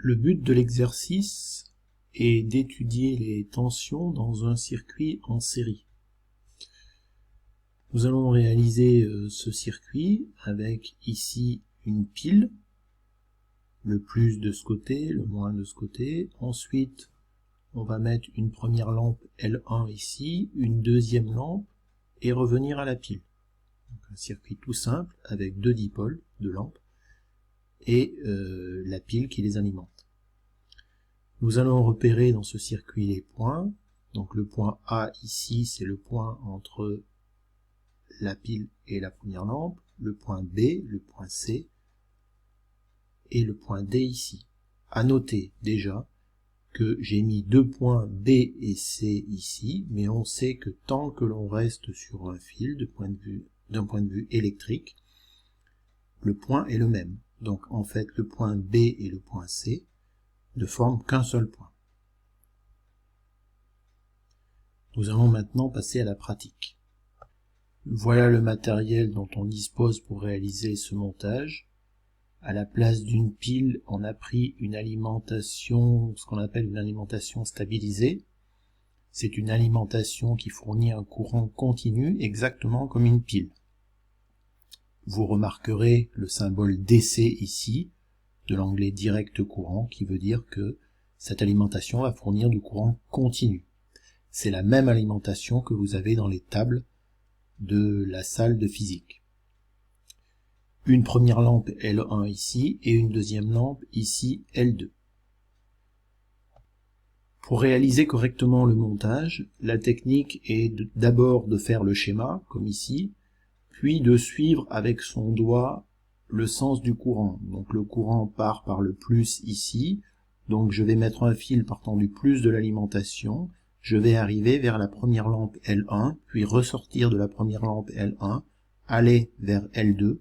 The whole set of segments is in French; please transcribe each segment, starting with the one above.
Le but de l'exercice est d'étudier les tensions dans un circuit en série. Nous allons réaliser ce circuit avec ici une pile, le plus de ce côté, le moins de ce côté. Ensuite, on va mettre une première lampe L1 ici, une deuxième lampe et revenir à la pile. Donc, un circuit tout simple avec deux dipôles de lampes et la pile qui les alimente. Nous allons repérer dans ce circuit les points. Donc le point A ici, c'est le point entre la pile et la première lampe, le point B, le point C et le point D ici. À noter déjà que j'ai mis deux points B et C ici, mais on sait que tant que l'on reste sur un fil d'un point de vue électrique, le point est le même. Donc en fait le point B et le point C ne forment qu'un seul point. Nous allons maintenant passer à la pratique. Voilà le matériel dont on dispose pour réaliser ce montage. À la place d'une pile, on a pris une alimentation, ce qu'on appelle une alimentation stabilisée. C'est une alimentation qui fournit un courant continu, exactement comme une pile. Vous remarquerez le symbole DC ici, de l'anglais direct courant, qui veut dire que cette alimentation va fournir du courant continu. C'est la même alimentation que vous avez dans les tables de la salle de physique. Une première lampe L1 ici et une deuxième lampe ici L2. Pour réaliser correctement le montage, la technique est d'abord de faire le schéma, comme ici, puis de suivre avec son doigt le sens du courant. Donc le courant part par le plus ici, donc je vais mettre un fil partant du plus de l'alimentation, je vais arriver vers la première lampe L1, puis ressortir de la première lampe L1, aller vers L2,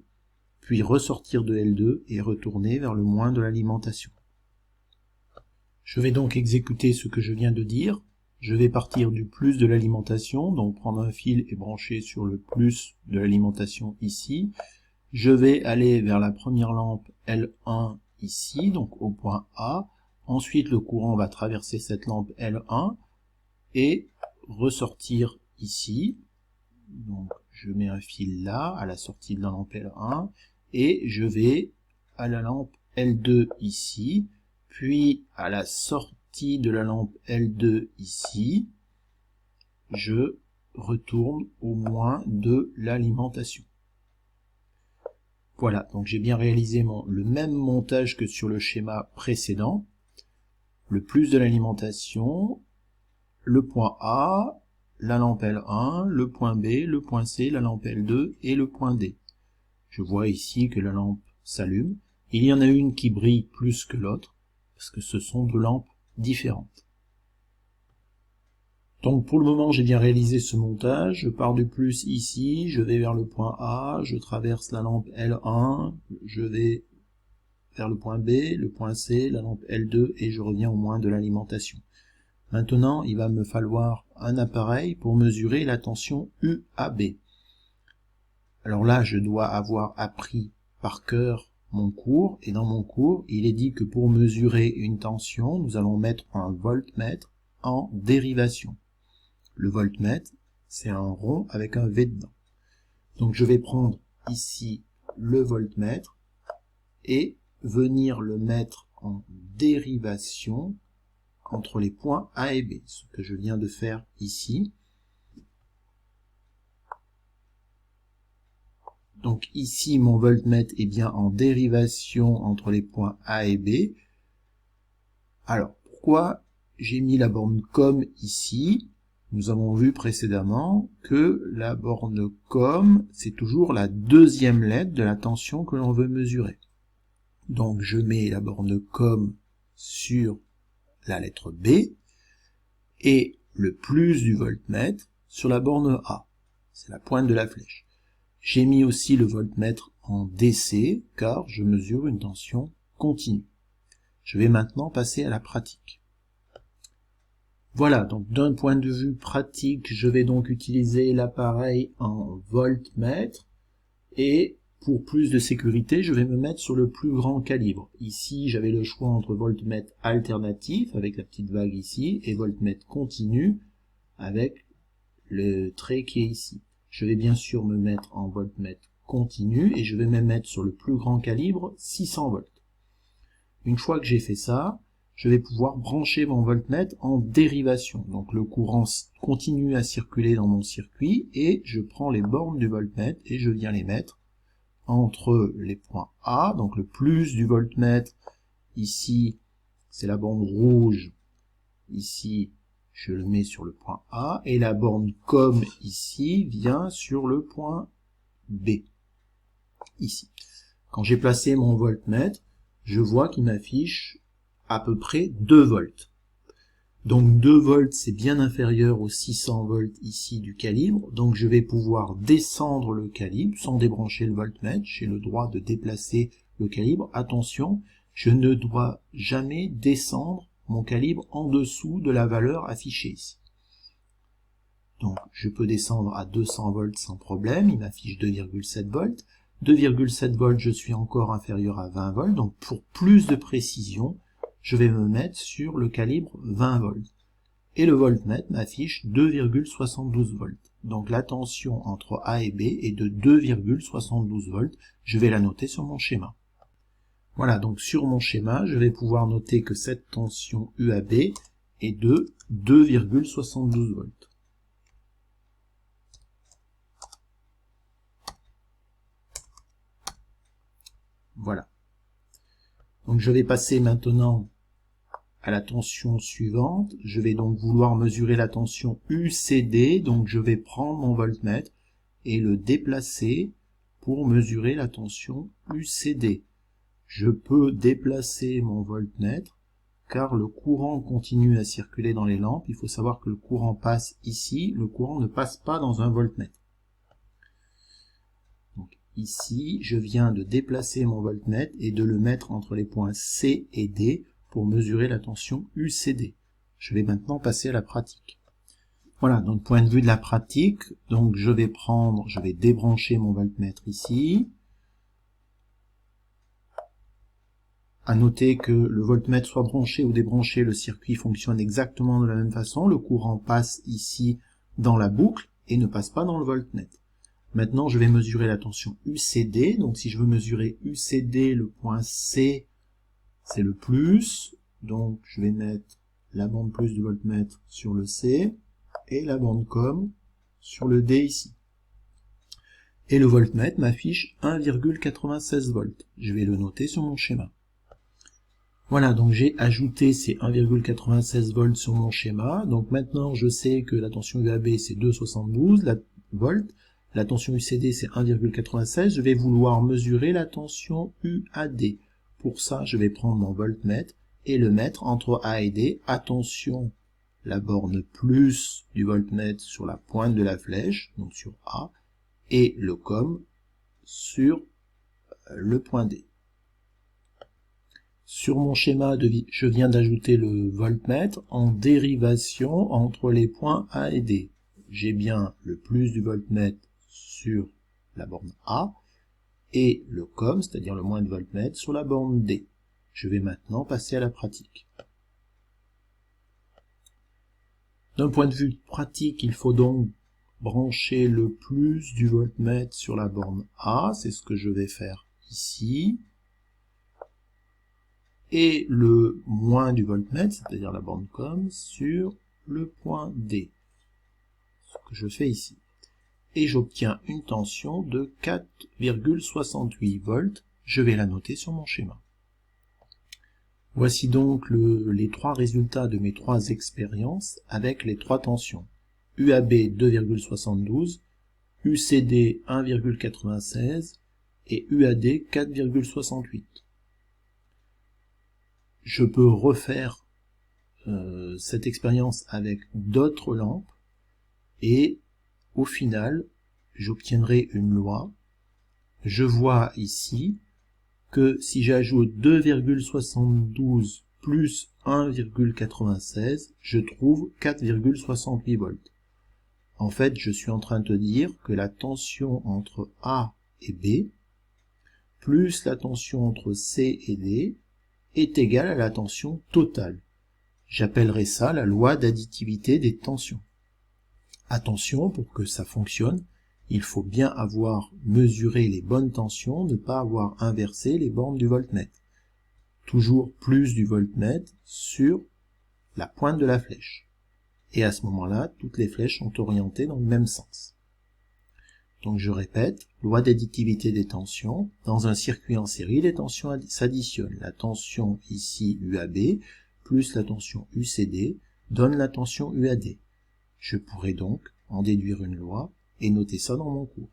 puis ressortir de L2 et retourner vers le moins de l'alimentation. Je vais donc exécuter ce que je viens de dire. Je vais partir du plus de l'alimentation, donc prendre un fil et brancher sur le plus de l'alimentation ici. Je vais aller vers la première lampe L1 ici, donc au point A. Ensuite, le courant va traverser cette lampe L1 et ressortir ici. Donc, je mets un fil là, à la sortie de la lampe L1, et je vais à la lampe L2 ici, puis à la sortie de la lampe L2 ici, je retourne au moins de l'alimentation. Voilà, donc j'ai bien réalisé le même montage que sur le schéma précédent. Le plus de l'alimentation, le point A, la lampe L1, le point B, le point C, la lampe L2 et le point D. Je vois ici que la lampe s'allume. Il y en a une qui brille plus que l'autre, parce que ce sont deux lampes différentes. Donc pour le moment j'ai bien réalisé ce montage, je pars du plus ici, je vais vers le point A, je traverse la lampe L1, je vais vers le point B, le point C, la lampe L2 et je reviens au moins de l'alimentation. Maintenant il va me falloir un appareil pour mesurer la tension UAB. Alors là je dois avoir appris par cœur mon cours, et dans mon cours il est dit que pour mesurer une tension nous allons mettre un voltmètre en dérivation. Le voltmètre, c'est un rond avec un V dedans. Donc je vais prendre ici le voltmètre et venir le mettre en dérivation entre les points A et B, ce que je viens de faire ici. Donc ici mon voltmètre est bien en dérivation entre les points A et B. Alors pourquoi j'ai mis la borne COM ici? Nous avons vu précédemment que la borne COM, c'est toujours la deuxième lettre de la tension que l'on veut mesurer. Donc je mets la borne COM sur la lettre B et le plus du voltmètre sur la borne A. C'est la pointe de la flèche. J'ai mis aussi le voltmètre en DC car je mesure une tension continue. Je vais maintenant passer à la pratique. Voilà, donc d'un point de vue pratique, je vais donc utiliser l'appareil en voltmètre et Pour plus de sécurité, je vais me mettre sur le plus grand calibre. Ici, j'avais le choix entre voltmètre alternatif, avec la petite vague ici, et voltmètre continu, avec le trait qui est ici. Je vais bien sûr me mettre en voltmètre continu, et je vais me mettre sur le plus grand calibre, 600 volts. Une fois que j'ai fait ça, je vais pouvoir brancher mon voltmètre en dérivation. Donc le courant continue à circuler dans mon circuit, et je prends les bornes du voltmètre, et je viens les mettre entre les points A, donc le plus du voltmètre, ici c'est la borne rouge, ici je le mets sur le point A, et la borne COM ici vient sur le point B, ici. Quand j'ai placé mon voltmètre, je vois qu'il m'affiche à peu près 2 volts. Donc 2 volts c'est bien inférieur aux 600 volts ici du calibre, donc je vais pouvoir descendre le calibre sans débrancher le voltmètre. J'ai le droit de déplacer le calibre. Attention, je ne dois jamais descendre mon calibre en dessous de la valeur affichée ici. Donc je peux descendre à 200 volts sans problème, il m'affiche 2,7 volts. 2,7 volts, je suis encore inférieur à 20 volts, donc pour plus de précision, je vais me mettre sur le calibre 20 volts. Et le voltmètre m'affiche 2,72 volts. Donc la tension entre A et B est de 2,72 volts. Je vais la noter sur mon schéma. Voilà, donc sur mon schéma, je vais pouvoir noter que cette tension UAB est de 2,72 volts. Voilà. Donc je vais passer maintenant à la tension suivante. Je vais donc vouloir mesurer la tension UCD, donc je vais prendre mon voltmètre et le déplacer pour mesurer la tension UCD. Je peux déplacer mon voltmètre car le courant continue à circuler dans les lampes. Il faut savoir que le courant passe ici, le courant ne passe pas dans un voltmètre. Donc ici, je viens de déplacer mon voltmètre et de le mettre entre les points C et D pour mesurer la tension UCD. Je vais maintenant passer à la pratique. Voilà, donc point de vue de la pratique, donc je vais débrancher mon voltmètre ici. À noter que le voltmètre soit branché ou débranché, le circuit fonctionne exactement de la même façon. Le courant passe ici dans la boucle et ne passe pas dans le voltmètre. Maintenant, je vais mesurer la tension UCD. Donc si je veux mesurer UCD, le point C, c'est le plus. Donc je vais mettre la bande plus du voltmètre sur le C et la bande COM sur le D ici. Et le voltmètre m'affiche 1,96 volts. Je vais le noter sur mon schéma. Voilà, donc j'ai ajouté ces 1,96 volts sur mon schéma. Donc maintenant, je sais que la tension UAB, c'est 2,72 volts. La tension UCD, c'est 1,96. Je vais vouloir mesurer la tension UAD. Pour ça, je vais prendre mon voltmètre et le mettre entre A et D. Attention, la borne plus du voltmètre sur la pointe de la flèche, donc sur A, et le COM sur le point D. Sur mon schéma, je viens d'ajouter le voltmètre en dérivation entre les points A et D. J'ai bien le plus du voltmètre sur la borne A et le COM, c'est-à-dire le moins de voltmètre, sur la borne D. Je vais maintenant passer à la pratique. D'un point de vue pratique, il faut donc brancher le plus du voltmètre sur la borne A, c'est ce que je vais faire ici, et le moins du voltmètre, c'est-à-dire la borne COM, sur le point D, ce que je fais ici. Et j'obtiens une tension de 4,68 volts, je vais la noter sur mon schéma. Voici donc les trois résultats de mes trois expériences avec les trois tensions. UAB 2,72, UCD 1,96 et UAD 4,68. Je peux refaire cette expérience avec d'autres lampes et au final j'obtiendrai une loi. Je vois ici que si j'ajoute 2,72 plus 1,96, je trouve 4,68 volts. En fait, je suis en train de te dire que la tension entre A et B plus la tension entre C et D est égale à la tension totale. J'appellerai ça la loi d'additivité des tensions. Attention, pour que ça fonctionne, il faut bien avoir mesuré les bonnes tensions, ne pas avoir inversé les bornes du voltmètre. Toujours plus du voltmètre sur la pointe de la flèche. Et à ce moment-là, toutes les flèches sont orientées dans le même sens. Donc je répète, loi d'additivité des tensions. Dans un circuit en série, les tensions s'additionnent. La tension ici UAB plus la tension UCD donne la tension UAD. Je pourrais donc en déduire une loi et noter ça dans mon cours.